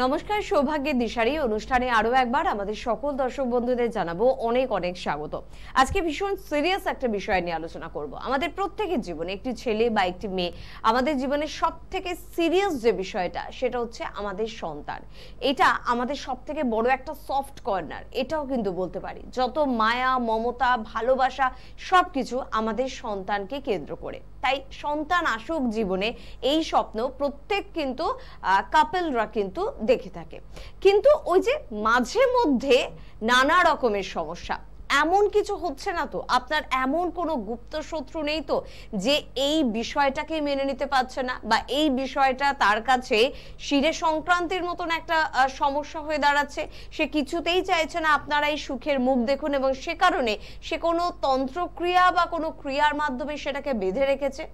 নমস্কার, সৌভাগ্যের দিশারি অনুষ্ঠানে আরো একবার আমাদের সকল দর্শক বন্ধুদের জানাবো অনেক অনেক স্বাগত। আজকে ভীষণ সিরিয়াস একটা বিষয় নিয়ে আলোচনা করব। আমাদের প্রত্যেকের জীবনে একটি ছেলে বা একটি মেয়ে, আমাদের জীবনের সবথেকে সিরিয়াস যে বিষয়টা সেটা হচ্ছে আমাদের সন্তান। এটা আমাদের সবথেকে বড় একটা সফট কর্নার, এটাও কিন্তু বলতে পারি। যত মায়া, মমতা, ভালোবাসা সবকিছু আমাদের সন্তানকে কেন্দ্র করে। তাই সন্তান আসুক জীবনে, এই স্বপ্ন প্রত্যেক কিন্তু কাপলরা কিন্তু দেখে থাকে। কিন্তু ওই যে মাঝে মধ্যে নানা রকমের সমস্যা, এমন কিছু হচ্ছে না তো? আপনার এমন কোনো গুপ্ত শত্রু নেই তো যে এই বিষয়টাকে মেনে নিতে পারছে না, বা এই বিষয়টা তার কাছে শিরে সংক্রান্তির মতন একটা সমস্যা হয়ে দাঁড়াচ্ছে? সে কিছুতেই চাইছে না আপনারা এই সুখের মুখ দেখুন, এবং সে কারণে সে কোনো তন্ত্রক্রিয়া বা কোনো ক্রিয়ার মাধ্যমে সেটাকে বেঁধে রেখেছে।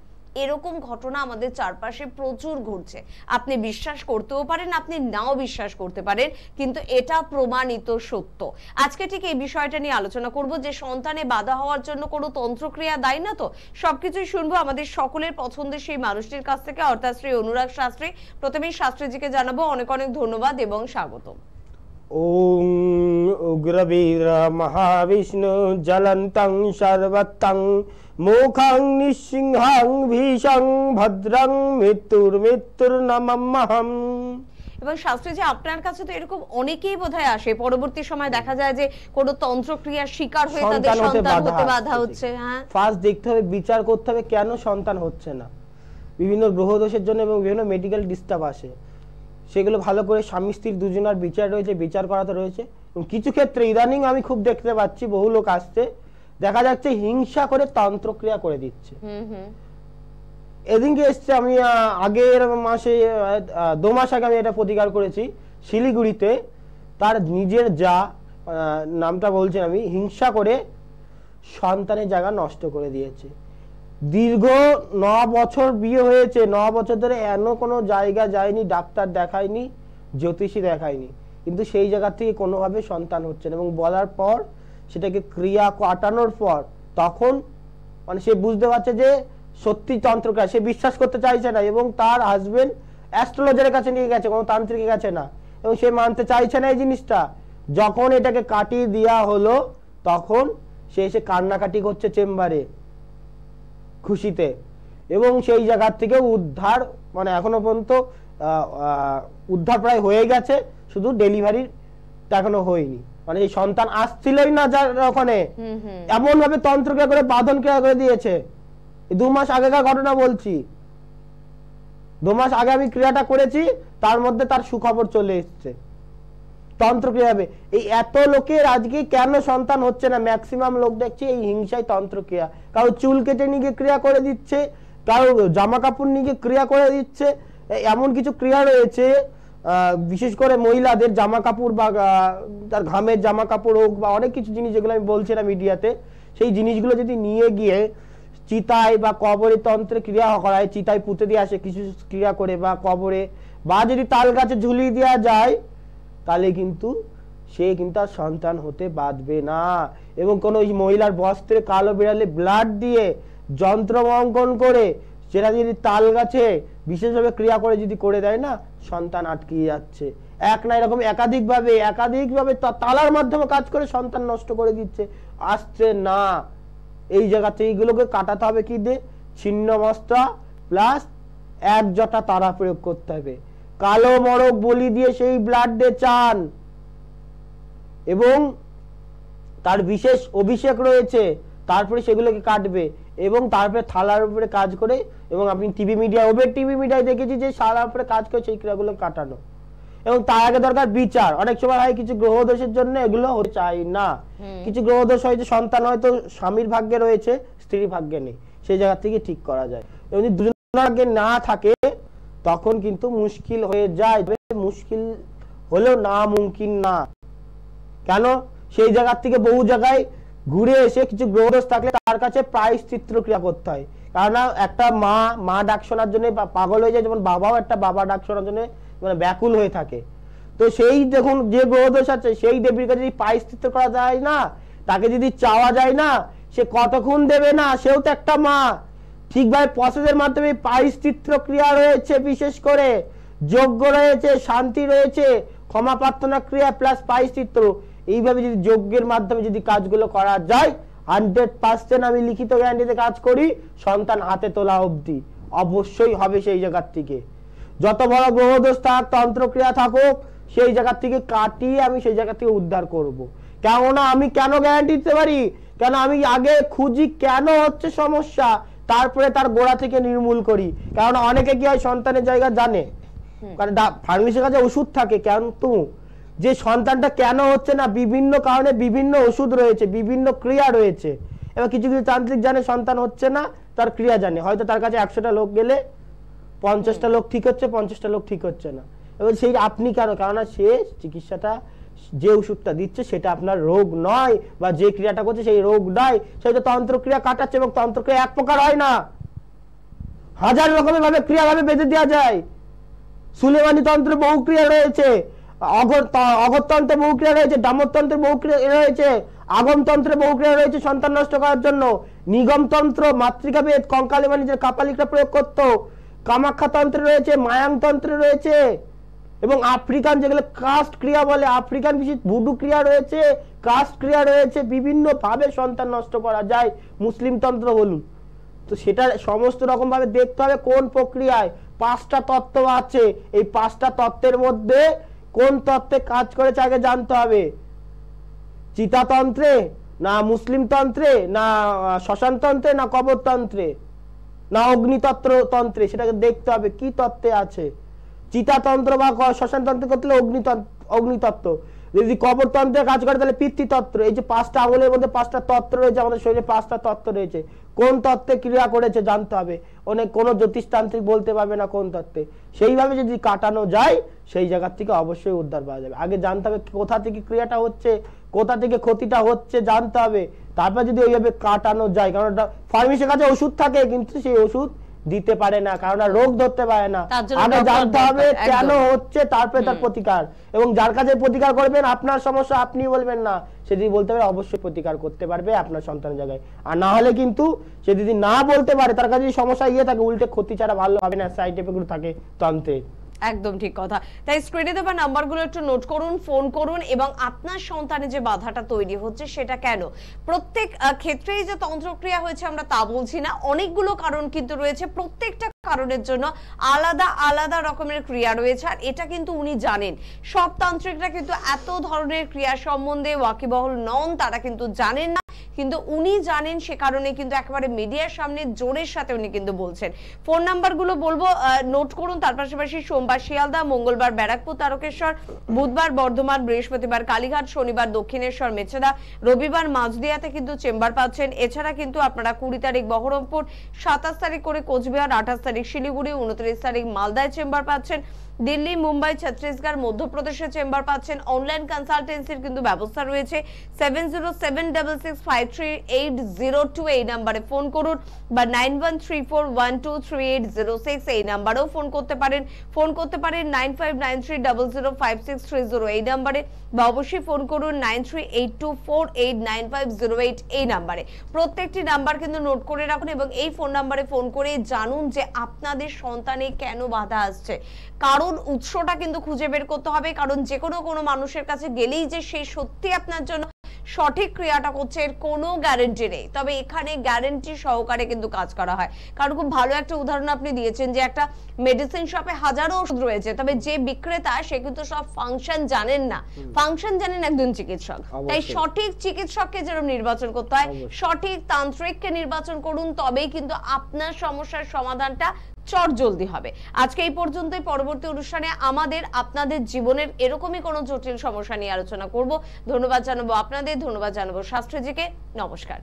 এরকম ঘটনা আমাদের চারপাশে প্রচুর ঘটছে। আপনি বিশ্বাস করতেও পারেন, আপনি নাও বিশ্বাস করতে পারেন, কিন্তু এটা প্রমাণিত সত্য। আজকে ঠিক এই বিষয়টা নিয়ে আলোচনা করব যে সন্তানে বাধা হওয়ার জন্য কোনো তন্ত্রক্রিয়া দায়ী না তো। সবকিছুই শুনবো আমাদের সকলের পছন্দের সেই মানুষটির কাছ থেকে, অর্থাৎ শ্রী অনুরাগ শাস্ত্রী। প্রথমেই শাস্ত্রীজিকে জানাবো অনেক অনেক ধন্যবাদ এবং স্বাগত। ওম উগ্রবীর মহাবিষ্ণু জ্বলন্তং সর্বতং মুখং নিঃসিংহং ভীষং ভদ্রং মৃত্যুর নমঃ। এবং শাস্ত্রীজি, আপনার কাছে তো এরকম অনেকেই বোধহয় আসে, পরবর্তী সময় দেখা যায় যে কোনো তন্ত্রক্রিয়ার শিকার হয়ে তাদের সন্তান হতে বাধা হচ্ছে। হ্যাঁ, ফার্স্ট দেখতে হবে, বিচার করতে হবে কেন সন্তান হচ্ছে না। বিভিন্ন গ্রহদোষের জন্য এবং বিভিন্ন মেডিকেল ডিস্টার্ব আসে, সেগুলো ভালো করে স্বামী স্ত্রীর দুজনের বিচার রয়েছে, বিচার করাতে রয়েছে। এবং কিছু ক্ষেত্রে ইদানিং আমি খুব দেখতে পাচ্ছি, বহু লোক আসছে, দেখা যাচ্ছে হিংসা করে তন্ত্রক্রিয়া করে দিচ্ছে। এদিনকে এসছে, আমি আগের মাসে 2 মাস আগে আমি এটা প্রতিকার করেছি শিলিগুড়িতে। তার নিজের যা, নামটা বলছেন আমি, হিংসা করে সন্তানের জায়গা নষ্ট করে দিয়েছে। দীর্ঘ 9 বছর বিয়ে হয়েছে, 9 বছর ধরে এমন কোনো জায়গা যায়নি, ডাক্তার দেখায়নি, জ্যোতিষী দেখায়নি, কিন্তু সেই জায়গা থেকে কোনোভাবে সন্তান হচ্ছে না। এবং বলার পর, সেটাকে ক্রিয়া কাটানোর পর, তখন মানে সে বুঝতে পারছে যে সত্যি তন্ত্রক্রিয়া, সে বিশ্বাস করতে চাইছে না। এবং তার হাজবেন্ড অ্যাস্ট্রোলজারের কাছে নিয়ে গেছে, কোনো তান্ত্রিকের কাছে না, এবং সে মানতে চাইছে না এই জিনিসটা। যখন এটাকে কাটিয়ে দেওয়া হলো, তখন সে এসে কান্নাকাটি করছে চেম্বারে খুশিতে। এবং সেই জায়গার থেকে উদ্ধার, মানে এখনো পর্যন্ত উদ্ধার প্রায় হয়ে গেছে, শুধু ডেলিভারি এখনো হয়নি। মানে এই সন্তান আসছিলই না যার ওখানে, এমন ভাবে তন্ত্রক্রিয়া করে বাঁধন ক্রিয়া করে দিয়েছে। 2 মাস আগেকার ঘটনা বলছি, 2 মাস আগে আমি ক্রিয়াটা করেছি, তার মধ্যে তার সুখবর চলে এসছে। তন্ত্রক্রিয়া হবে। এই এত লোকের আজকে কেন সন্তান হচ্ছে না? ম্যাক্সিমাম লোক দেখছি এই হিংসায় তন্ত্রক্রিয়া। কারো চুল কেটে নিয়ে ক্রিয়া করে দিচ্ছে, কারো জামা কাপড় নিয়ে ক্রিয়া করে দিচ্ছে। এমন কিছু ক্রিয়া রয়েছে, বিশেষ করে মহিলাদের জামা কাপড় বা তার ঘামের জামা কাপড় হোক, বা অনেক কিছু জিনিস যেগুলো আমি বলছি না মিডিয়াতে, সেই জিনিসগুলো যদি নিয়ে গিয়ে চিতায় বা কবরে তন্ত্রে ক্রিয়া করায়, চিতায় পুঁতে দিয়ে আসে কিছু ক্রিয়া করে, বা কবরে, বা যদি তাল গাছে ঝুলিয়ে দেওয়া যায়, তাহলে কিন্তু সে কিন্তু আর সন্তান হতে বাঁধবে না। এবং কোনো মহিলার বস্ত্রে কালো বিড়ালে ব্লাড দিয়ে যন্ত্র অঙ্কন করে সেটা যদি তাল গাছে বিশেষভাবে ক্রিয়া করে যদি করে দেয় না, সন্তান আটকে যাচ্ছে। এক না, এরকম একাধিকভাবে তালার মাধ্যমে কাজ করে সন্তান নষ্ট করে দিচ্ছে, আসছে না। এই জায়গাতে এইগুলোকে কাটাতে হবে কি দিয়ে? ছিন্নমস্তা প্লাস 1 জটা তারা প্রয়োগ করতে হবে। কালো মড়ক বলি দিয়ে সেই ব্লাড দিয়ে চান, এবং তার বিশেষ অভিষেক রয়েছে, তারপরে সেগুলোকে কাটবে, এবং তারপরে থালার উপরে কাজ করে, এবং আপনি টিভি মিডিয়ায় দেখেছি যে সারার উপরে কাজ করে সেই ক্রিয়াগুলো কাটানো। এবং তার আগে দরকার বিচার। অনেক সময় হয় কিছু গ্রহ দোষের জন্য এগুলো হতে চাই না, কিছু গ্রহ দোষ হয়তো সন্তান হয়তো স্বামীর ভাগ্যে রয়েছে, স্ত্রীর ভাগ্যে নেই, সেই জায়গা থেকে ঠিক করা যায়। এবং যদি দুজনের ভাগ্যে না থাকে তখন কিন্তু মুশকিল হয়ে যায়, মুশকিল হলেও না মুমকিন না। কেন? সেই জায়গা থেকে বহু জায়গায় ঘুরে এসে কিছু গ্রহদোষ থাকলে তার কাছে প্রায়শ্চিত্ত ক্রিয়া করতে হয়। কারণ একটা মা ডাক শোনার জন্য পাগল হয়ে যায়, যেমন বাবাও একটা বাবা ডাক শোনার জন্য মানে ব্যাকুল হয়ে থাকে। তো সেই দেখুন যে গ্রহদোষ আছে সেই দেবীর কাছে যদি প্রায়শ্চিত্ত করা যায় না, তাকে যদি চাওয়া যায় না, সে কতক্ষণ দেবে না, সেও তো একটা মা। ঠিকভাবে প্রসেসের মাধ্যমে প্রায়শ্চিত্ত ক্রিয়া রয়েছে, বিশেষ করে যজ্ঞ রয়েছে, শান্তি রয়েছে, ক্ষমা প্রার্থনা ক্রিয়া প্লাস প্রায়শ্চিত্ত। এইভাবে যদি যজ্ঞের মাধ্যমে যদি কাজগুলো করা যায় 100% আমি লিখিত গ্যারান্টিতে কাজ করি, সন্তান হাতে তোলা অবধি অবশ্যই হবে সেই জায়গার থেকে। যত বড় গ্রহদোষ থাক, তন্ত্রক্রিয়া থাকুক, সেই জায়গার থেকে কাটিয়ে আমি সেই জায়গা থেকে উদ্ধার করব। কেননা আমি কেন গ্যারান্টি দিতে পারি, কেন আমি আগে খুঁজি কেন হচ্ছে সমস্যা, তারপরে তার গোড়া থেকে নির্মূল করি। কারণ অনেকে কি হয় সন্তানের জায়গা জানে, কারণ ফার্মেসির কাছে ওষুধ থাকে, কিন্তু যে সন্তানটা কেন হচ্ছে না, বিভিন্ন কারণে বিভিন্ন ওষুধ রয়েছে, বিভিন্ন ক্রিয়া রয়েছে। এবার কিছু কিছু তান্ত্রিক জানে সন্তান হচ্ছে না, তার ক্রিয়া জানে, হয়তো তার কাছে 100টা লোক গেলে 50টা লোক ঠিক হচ্ছে, 50টা লোক ঠিক হচ্ছে না। এবার সেই আপনি কেন, কেননা সে চিকিৎসাটা যে ওষুধটা দিচ্ছে সেটা আপনার রোগ নয়, বা যে ক্রিয়াটা করছে সেই রোগ নয়, সেটা তন্ত্রক্রিয়া কাটাচ্ছে। এবং তন্ত্রক্রিয়া এক প্রকার হয় না, হাজার রকমের ভাবে ক্রিয়া ভাবে বেঁধে দেওয়া যায়। সুলেমানি তন্ত্রে বহু ক্রিয়া রয়েছে, অগরতন্ত্রে বহু ক্রিয়া রয়েছে, ডামরতন্ত্রে বহু ক্রিয়া রয়েছে, আগমতন্ত্রে বহু ক্রিয়া রয়েছে সন্তান নষ্ট করার জন্য। নিগমতন্ত্র মাতৃকা বেদ, কঙ্কালে মানে যে কাপালিকরা প্রয়োগ করতো, কামাখ্যা তন্ত্রে রয়েছে, মায়াং তন্ত্রে রয়েছে, এবং আফ্রিকান যেগুলো কাস্ট ক্রিয়া বলে, আফ্রিকান বিশেষ ভুডু ক্রিয়া রয়েছে, কাস্ট ক্রিয়া রয়েছে, বিভিন্ন ভাবে সন্তান নষ্ট করা যায়। মুসলিম তন্ত্র বলুন, তো সেটা সমস্ত রকম ভাবে দেখতে হবে কোন প্রক্রিয়ায়। 5টা তত্ত্ব আছে, এই 5টা তত্ত্বের মধ্যে কোন তত্ত্বে কাজ করেছে আগে জানতে হবে। চিতাতন্ত্রে না মুসলিম তন্ত্রে, না শ্মশান তন্ত্রে, না কবরতন্ত্রে, না অগ্নিতন্ত্র তন্ত্রে, সেটাকে দেখতে হবে কি তত্ত্বে আছে। চিতাতন্ত্র বা শ্মশান তন্ত্র করতে হলে অগ্নিতত্ত্ব, যদি কবরতন্ত্রে কাজ করে তাহলে পিতৃতত্ত্ব। এই যে 5টা আঙুলের মধ্যে 5টা তত্ত্ব রয়েছে, আমাদের শরীরে 5টা তত্ত্ব রয়েছে, কোন তত্ত্বে ক্রিয়া করেছে জানতে হবে। অনেক কোনো জ্যোতিষতান্ত্রিক বলতে পারবে না কোন তত্ত্বে। সেইভাবে যদি কাটানো যায় সেই জায়গার থেকে অবশ্যই উদ্ধার পাওয়া যাবে। আগে জানতে হবে কোথা থেকে ক্রিয়াটা হচ্ছে, কোথা থেকে ক্ষতিটা হচ্ছে জানতে হবে, তারপর যদি ওইভাবে কাটানো যায়। কারণ ফার্মেসির কাছে ওষুধ থাকে, কিন্তু সেই ওষুধ দিতে পারে না, কারণ রোগ ধরতে পারে না। আগে জানতে হবে কেন হচ্ছে, তারপরে তার প্রতিকার। এবং যার কাছে প্রতিকার করবেন, আপনার সমস্যা আপনি বলবেন না, সে যদি বলতে পারে অবশ্যই প্রতিকার করতে পারবে আপনার সন্তানের জায়গায়। আর না হলে কিন্তু সে যদি না বলতে পারে, তার কাছে সমস্যা থাকে, উল্টে ক্ষতি ছাড়া ভালো হবে না, সাইড এফেক্ট থাকে তন্ত্রে। একদম ঠিক কথা। তাই স্ক্রিনে দেওয়া নাম্বারগুলো একটু নোট করুন, ফোন করুন, এবং আপনার সন্তানের যে বাধাটা তৈরি হচ্ছে সেটা কেন। প্রত্যেক ক্ষেত্রেই যে তন্ত্রক্রিয়া হয়েছে আমরা তা বলছি না, অনেকগুলো কারণ কিন্তু রয়েছে, প্রত্যেকটা কারণের জন্য আলাদা আলাদা রকমের ক্রিয়া রয়েছে। আর এটা কিন্তু উনি জানেন, সব তান্ত্রিকরা কিন্তু এত ধরনের ক্রিয়া সম্বন্ধে ওয়াকিবহল নন, তারা কিন্তু জানেন না, কিন্তু উনি জানেন, সে কারণে কিন্তু একেবারে মিডিয়ার সামনে জোরের সাথে উনি কিন্তু বলছেন। ফোন নাম্বারগুলো বলবো, নোট করুন। তার পাশাপাশি সোমবার শিয়ালদা, মঙ্গলবার ব্যারাকপুর তারকেশ্বর, বুধবার বর্ধমান, বৃহস্পতিবার কালীঘাট, শনিবার দক্ষিণেশ্বর মেচেদা, রবিবার মাঝদিয়াতে কিন্তু চেম্বার পাচ্ছেন। এছাড়া কিন্তু আপনারা 20 তারিখ বহরমপুর, 27 তারিখ করে কোচবিহার, 28 তারিখ শিলিগুড়ি, 29 তারিখ মালদায় চেম্বার পাচ্ছেন। দিল্লি, মুম্বাই, ছত্তিশগড়, মধ্যপ্রদেশে চেম্বার পাচ্ছেন। অনলাইন কনসালটেন্সির কিন্তু ব্যবস্থা রয়েছে। 7076653802 এই নাম্বারে ফোন করুন, বা 9134123806 এই নাম্বারেও ফোন করতে পারেন। 9593005630 এই নাম্বারে, বা অবশ্যই ফোন করুন 9382489508 এই নাম্বারে। প্রত্যেকটি নাম্বার কিন্তু নোট করে রাখুন, এবং এই ফোন নাম্বারে ফোন করে জানুন যে আপনাদের সন্তানে কেন বাধা আসছে। কারণ উৎসটা কিন্তু খুঁজে বের করতে হবে, কারণ যে কোনো মানুষের কাছে গেলেই যে সে সত্যি আপনার জন্য সঠিক ক্রিয়াটা করছে এর কোনো গ্যারান্টি নেই। তবে এখানে গ্যারান্টি সহকারে কিন্তু কাজ করা হয়। কারণ খুব ভালো একটা উদাহরণ আপনি দিয়েছেন যে একটা মেডিসিন শপে হাজারো ওষুধ রয়েছে, তবে যে বিক্রেতা সে কিন্তু সব ফাংশন জানেন না, ফাংশন জানেন একজন চিকিৎসক। তাই সঠিক চিকিৎসককে যেরকম নির্বাচন করতে হয়, সঠিক তান্ত্রিককে নির্বাচন করুন, তবেই কিন্তু আপনার সমস্যার সমাধানটা চটজলদি হবে। আজকে এই পর্যন্তই। পরবর্তী অনুষ্ঠানে আমাদের আপনাদের জীবনের এরকমই কোনো জটিল সমস্যা নিয়ে আলোচনা করব। ধন্যবাদ জানাবো আপনাদের, ধন্যবাদ জানাবো শাস্ত্রীজিকে। নমস্কার।